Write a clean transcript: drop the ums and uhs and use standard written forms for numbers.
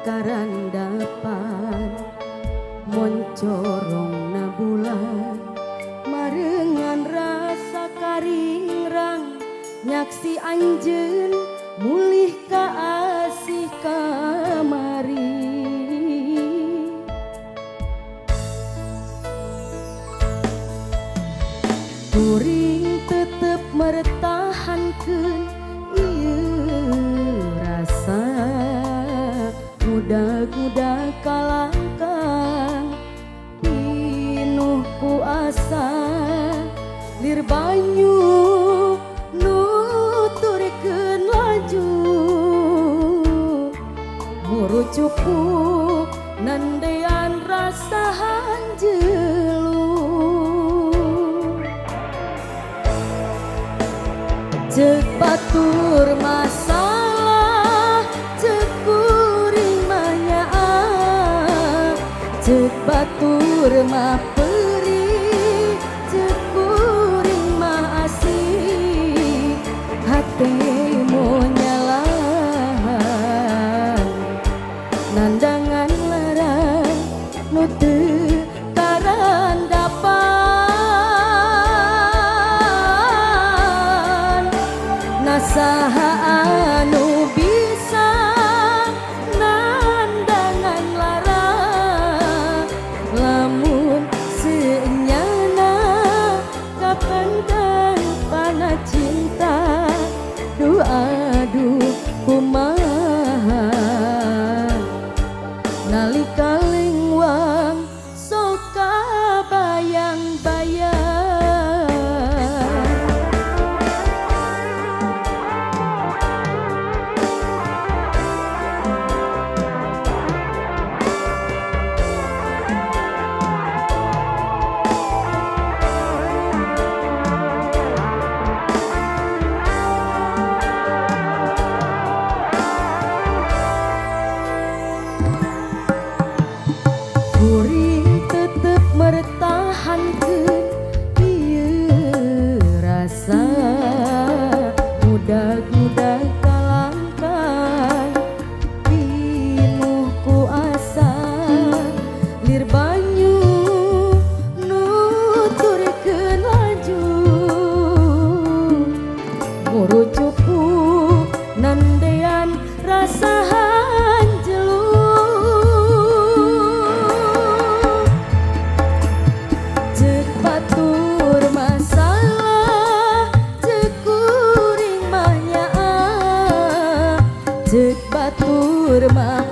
karandapan moncorong na bulan marengan rasa karingrang nyaksi anjeun mulih ka asih kamari kuring tetep mertahankeun ieu rasa mudah-mudah kalangkang pinuh ku asa lir banyu nuturkeun laju murucukku nandean rasa hanjelu cek batur masalah cek kuring mah nyaah cek batur mah perih cek kuring mah asih hatimu nyalah nandangan larang nu teu karandapan nasaha anu bisa nandangan larang lamun seunyana kapendang panah cinta aduh kumaha nalika lingwang sok kabayang-bayang kuring tetep mertahankeun ieu rasa mudah-mudah kalangkang pinuh ku asa lir banyu nuturkeun laju murucukku nandean rasa hanjelu cek batur masalah cek kuring mah nyaah cek batur mah